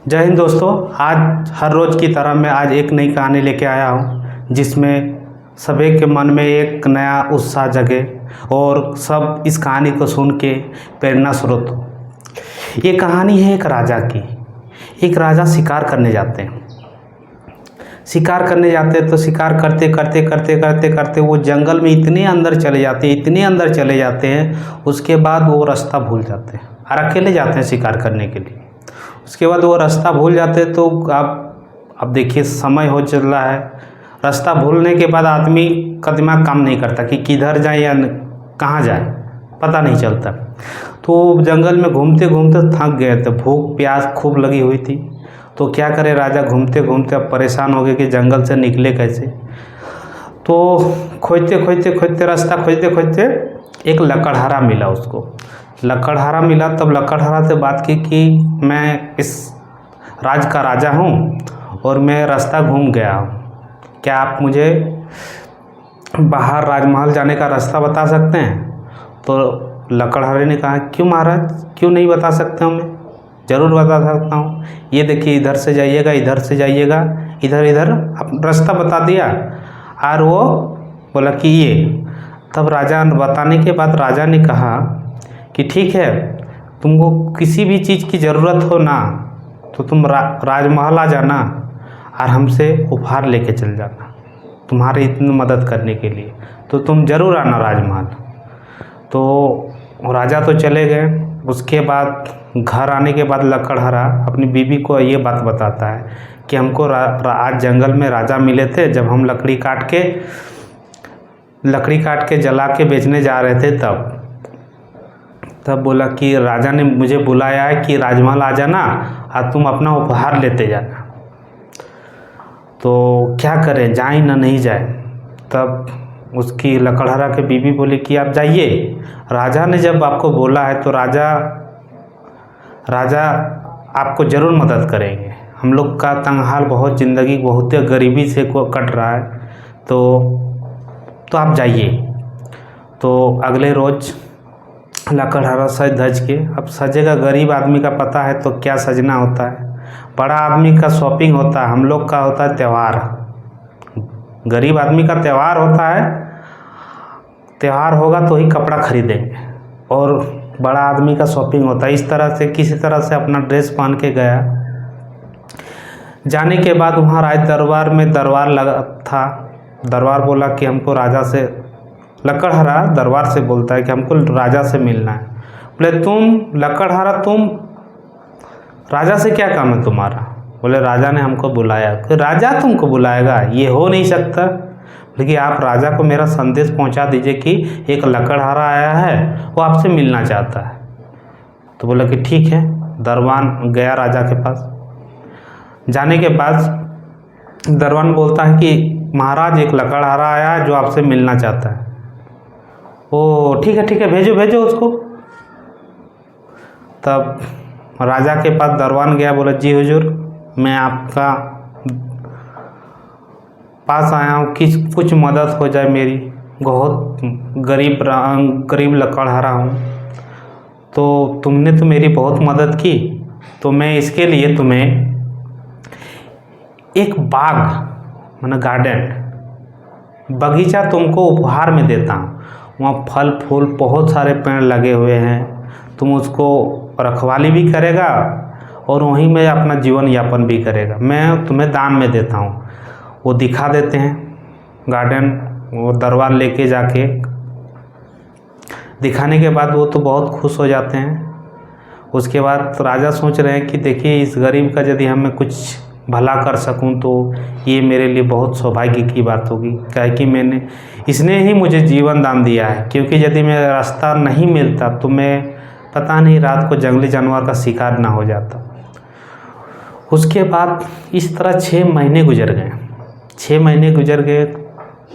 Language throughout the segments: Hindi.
जय हिंद दोस्तों। आज हर रोज़ की तरह मैं आज एक नई कहानी लेके आया हूँ जिसमें सभी के मन में एक नया उत्साह जगे और सब इस कहानी को सुन के प्रेरणा स्रोत हो। ये कहानी है एक राजा की। एक राजा शिकार करने जाते हैं। शिकार करने जाते हैं तो शिकार करते करते करते करते करते वो जंगल में इतने अंदर चले जाते हैं, इतने अंदर चले जाते हैं, उसके बाद वो रास्ता भूल जाते हैं और अकेले जाते हैं शिकार करने के लिए। उसके बाद वो रास्ता भूल जाते हैं तो अब देखिए समय हो चल रहा है। रास्ता भूलने के बाद आदमी का दिमाग काम नहीं करता कि किधर जाए या कहाँ जाए, पता नहीं चलता। तो जंगल में घूमते घूमते थक गए थे, भूख प्यास खूब लगी हुई थी। तो क्या करे राजा, घूमते घूमते अब परेशान हो गए कि जंगल से निकले कैसे। तो खोजते खोजते खोजते रास्ता खोजते खोजते एक लकड़हारा मिला उसको। लकड़हारा मिला तब लकड़हारा से बात की कि मैं इस राज का राजा हूँ और मैं रास्ता घूम गया हूँ, क्या आप मुझे बाहर राजमहल जाने का रास्ता बता सकते हैं। तो लकड़हारे ने कहा क्यों महाराज, क्यों नहीं बता सकता हूँ, मैं ज़रूर बता सकता हूँ। ये देखिए इधर से जाइएगा, इधर से जाइएगा, इधर इधर अब रास्ता बता दिया। और वो बोला कि ये। तब राजा बताने के बाद राजा ने कहा कि ठीक है, तुमको किसी भी चीज़ की ज़रूरत हो ना तो तुम राजमहल आ जाना और हमसे उपहार लेके चल जाना, तुम्हारी इतनी मदद करने के लिए तो तुम ज़रूर आना राजमहल। तो राजा तो चले गए। उसके बाद घर आने के बाद लकड़हारा अपनी बीवी को ये बात बताता है कि हमको आज जंगल में राजा मिले थे, जब हम लकड़ी काट के जला के बेचने जा रहे थे तब बोला कि राजा ने मुझे बुलाया है कि राजमहल आ जाना और तुम अपना उपहार लेते जाना। तो क्या करें, जाए ना नहीं जाए। तब उसकी लकड़हारा के बीवी बोली कि आप जाइए, राजा ने जब आपको बोला है तो राजा आपको ज़रूर मदद करेंगे। हम लोग का तंगहाल बहुत, ज़िंदगी बहुत गरीबी से कट रहा है, तो आप जाइए। तो अगले रोज़ लकड़हारा सज धज के, अब सजेगा गरीब आदमी का पता है तो क्या सजना होता है, बड़ा आदमी का शॉपिंग होता है, हम लोग का होता है त्यौहार। गरीब आदमी का त्यौहार होता है, त्यौहार होगा तो ही कपड़ा खरीदेंगे, और बड़ा आदमी का शॉपिंग होता है। इस तरह से किसी तरह से अपना ड्रेस पहन के गया। जाने के बाद वहाँ राज दरबार में दरबार लगा था। दरबार बोला कि हमको राजा से, लकड़हारा दरबार से बोलता है कि हमको राजा से मिलना है। बोले तुम लकड़हारा, तुम राजा से क्या काम है तुम्हारा। बोले राजा ने हमको बुलाया। कि राजा तुमको बुलाएगा, ये हो नहीं सकता। लेकिन आप राजा को मेरा संदेश पहुंचा दीजिए कि एक लकड़हारा आया है, वो आपसे मिलना चाहता है। तो बोला कि ठीक है। दरबान गया राजा के पास। जाने के बाद दरबान बोलता है कि महाराज एक लकड़हारा आया है जो आपसे मिलना चाहता है। ओ ठीक है, भेजो भेजो उसको। तब राजा के पास दरबान गया, बोला जी हुजूर, मैं आपका पास आया हूँ कि कुछ मदद हो जाए मेरी, बहुत गरीब लकड़हारा हूँ। तो तुमने तो मेरी बहुत मदद की, तो मैं इसके लिए तुम्हें एक बाग माना गार्डन, बगीचा तुमको उपहार में देता हूँ। वहाँ फल फूल बहुत सारे पेड़ लगे हुए हैं, तुम उसको रखवाली भी करेगा और वहीं में अपना जीवन यापन भी करेगा, मैं तुम्हें दान में देता हूँ। वो दिखा देते हैं गार्डन। वो दरबार लेके जाके दिखाने के बाद वो तो बहुत खुश हो जाते हैं। उसके बाद राजा सोच रहे हैं कि देखिए इस गरीब का यदि हमें कुछ भला कर सकूं तो ये मेरे लिए बहुत सौभाग्य की बात होगी, क्या कि इसने ही मुझे जीवन दान दिया है। क्योंकि यदि मेरा रास्ता नहीं मिलता तो मैं पता नहीं रात को जंगली जानवर का शिकार ना हो जाता। उसके बाद इस तरह 6 महीने गुजर गए। 6 महीने गुजर गए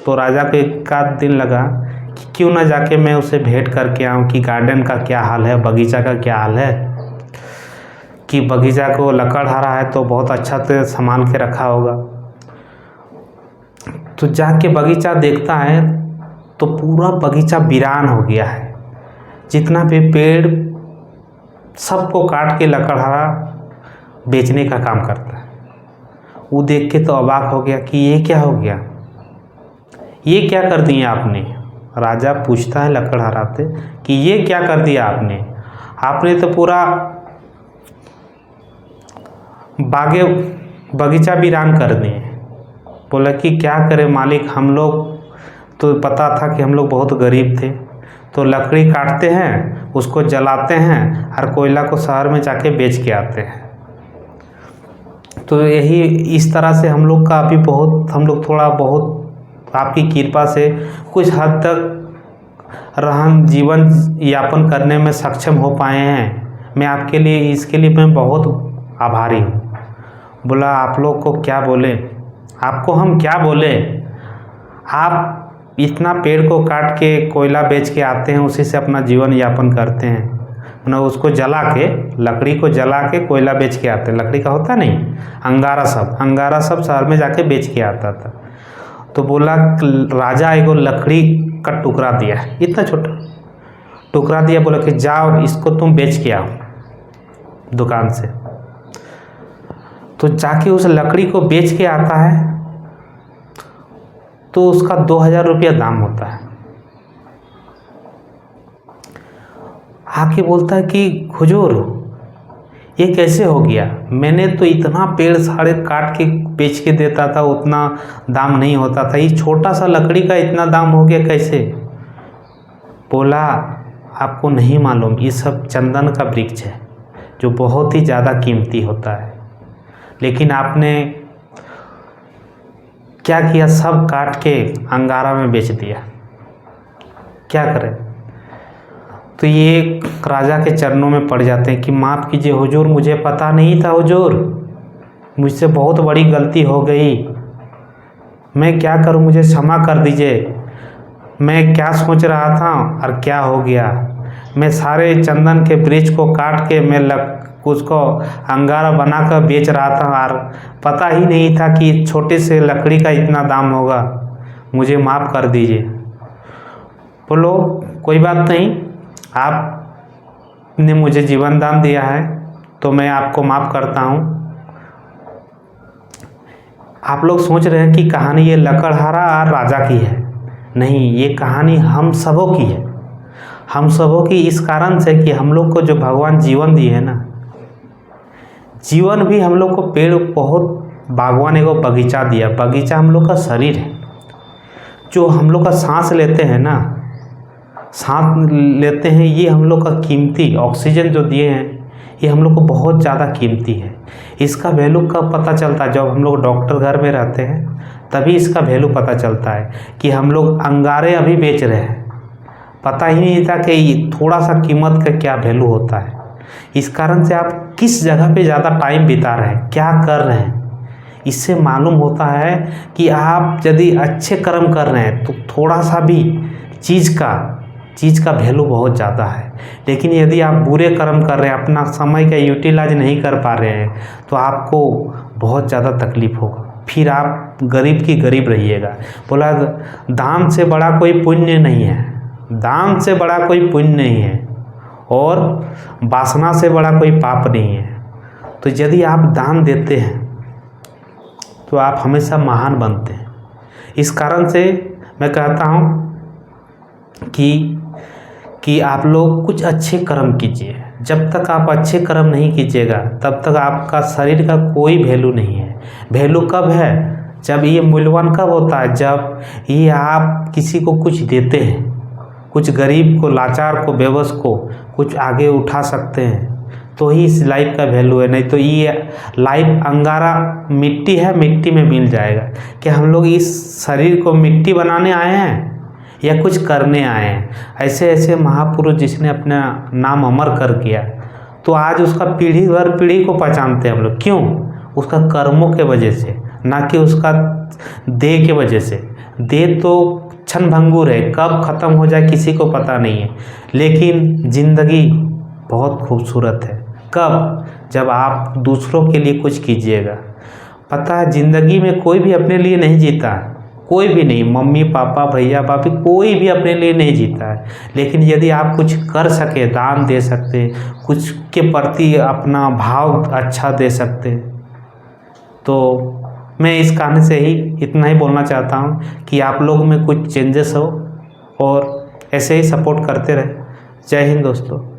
तो राजा को एक आध दिन लगा कि क्यों ना जाके मैं उसे भेंट करके आऊँ कि गार्डन का क्या हाल है, बगीचा का क्या हाल है, कि बगीचा को लकड़हारा है तो बहुत अच्छा से संभाल के रखा होगा। तो जाके बगीचा देखता है तो पूरा बगीचा वीरान हो गया है। जितना भी पेड़ सबको काट के लकड़हारा बेचने का काम करता है। वो देख के तो अबाक हो गया कि ये क्या हो गया, ये क्या कर दिए आपने। राजा पूछता है लकड़हारा से कि ये क्या कर दिया आपने, आपने तो पूरा बगीचा वीरान कर दिए। बोला कि क्या करें मालिक, हम लोग तो पता था कि हम लोग बहुत गरीब थे, तो लकड़ी काटते हैं, उसको जलाते हैं और कोयला को शहर में जाके बेच के आते हैं। तो यही इस तरह से हम लोग का अभी बहुत, हम लोग थोड़ा बहुत आपकी कृपा से कुछ हद तक जीवन यापन करने में सक्षम हो पाए हैं। मैं आपके लिए, इसके लिए मैं बहुत आभारी हूँ। बोला आप लोग को क्या बोले, आपको हम क्या बोले, आप इतना पेड़ को काट के कोयला बेच के आते हैं, उसी से अपना जीवन यापन करते हैं, ना उसको जला के, लकड़ी को जला के कोयला बेच के आते हैं। लकड़ी का होता नहीं, अंगारा सब शहर में जाके बेच के आता था। तो बोला राजा एगो लकड़ी का टुकड़ा दिया, इतना छोटा टुकड़ा दिया, बोला कि जाओ इसको तुम बेच के आओ दुकान से। तो जाके उस लकड़ी को बेच के आता है, तो उसका 2000 रुपया दाम होता है। आके बोलता है कि हुजूर ये कैसे हो गया, मैंने तो इतना पेड़ सारे काट के बेच के देता था, उतना दाम नहीं होता था, ये छोटा सा लकड़ी का इतना दाम हो गया कैसे। बोला आपको नहीं मालूम, ये सब चंदन का वृक्ष है जो बहुत ही ज़्यादा कीमती होता है, लेकिन आपने क्या किया, सब काट के अंगारा में बेच दिया, क्या करें। तो ये राजा के चरणों में पड़ जाते हैं कि माफ़ कीजिए हुजूर, मुझे पता नहीं था हुजूर, मुझसे बहुत बड़ी गलती हो गई, मैं क्या करूं, मुझे क्षमा कर दीजिए, मैं क्या सोच रहा था और क्या हो गया। मैं सारे चंदन के वृक्ष को काट के मैं उसको अंगारा बनाकर बेच रहा था और पता ही नहीं था कि छोटे से लकड़ी का इतना दाम होगा, मुझे माफ़ कर दीजिए। बोलो कोई बात नहीं, आपने मुझे जीवन दान दिया है तो मैं आपको माफ़ करता हूँ। आप लोग सोच रहे हैं कि कहानी ये लकड़हारा और राजा की है, नहीं, ये कहानी हम सबों की है। हम सबों की इस कारण से कि हम लोग को जो भगवान जीवन दिए है ना, जीवन भी हम लोग को पेड़, बहुत बागवान एगो बगीचा दिया। बगीचा हम लोग का शरीर है, जो हम लोग का सांस लेते हैं ना, सांस लेते हैं, ये हम लोग का कीमती ऑक्सीजन जो दिए हैं, ये हम लोग को बहुत ज़्यादा कीमती है। इसका वैल्यू कब पता चलता है, जब हम लोग डॉक्टर घर में रहते हैं तभी इसका वैल्यू पता चलता है कि हम लोग अंगारे अभी बेच रहे हैं, पता ही नहीं था कि थोड़ा सा कीमत का क्या वैल्यू होता है। इस कारण से आप किस जगह पे ज़्यादा टाइम बिता रहे हैं, क्या कर रहे हैं, इससे मालूम होता है कि आप यदि अच्छे कर्म कर रहे हैं तो थोड़ा सा भी चीज़ का वैल्यू बहुत ज़्यादा है। लेकिन यदि आप बुरे कर्म कर रहे हैं, अपना समय का यूटिलाइज नहीं कर पा रहे हैं, तो आपको बहुत ज़्यादा तकलीफ होगा, फिर आप गरीब की गरीब रहिएगा। बोला दान से बड़ा कोई पुण्य नहीं है, दान से बड़ा कोई पुण्य नहीं है, और वासना से बड़ा कोई पाप नहीं है। तो यदि आप दान देते हैं तो आप हमेशा महान बनते हैं। इस कारण से मैं कहता हूँ कि आप लोग कुछ अच्छे कर्म कीजिए। जब तक आप अच्छे कर्म नहीं कीजिएगा तब तक आपका शरीर का कोई वैल्यू नहीं है। वैल्यू कब है, जब ये मूल्यवान कब होता है, जब ये आप किसी को कुछ देते हैं, कुछ गरीब को, लाचार को, बेबस को कुछ आगे उठा सकते हैं, तो ही इस लाइफ का वैल्यू है। नहीं तो ये लाइफ अंगारा मिट्टी है, मिट्टी में मिल जाएगा। कि हम लोग इस शरीर को मिट्टी बनाने आए हैं या कुछ करने आए हैं। ऐसे ऐसे महापुरुष जिसने अपना नाम अमर कर किया, तो आज उसका पीढ़ी दर पीढ़ी को पहचानते हैं हम लोग। क्यों? उसका कर्मों के वजह से, ना कि उसका देह के वजह से। देह तो क्षण भंगुर है, कब ख़त्म हो जाए किसी को पता नहीं है, लेकिन ज़िंदगी बहुत खूबसूरत है। कब? जब आप दूसरों के लिए कुछ कीजिएगा। पता है ज़िंदगी में कोई भी अपने लिए नहीं जीता, कोई भी नहीं, मम्मी पापा भैया भाभी कोई भी अपने लिए नहीं जीता है, लेकिन यदि आप कुछ कर सके, दान दे सकते, कुछ के प्रति अपना भाव अच्छा दे सकते, तो मैं इस कहानी से ही इतना ही बोलना चाहता हूँ कि आप लोग में कुछ चेंजेस हो और ऐसे ही सपोर्ट करते रहे। जय हिंद दोस्तों।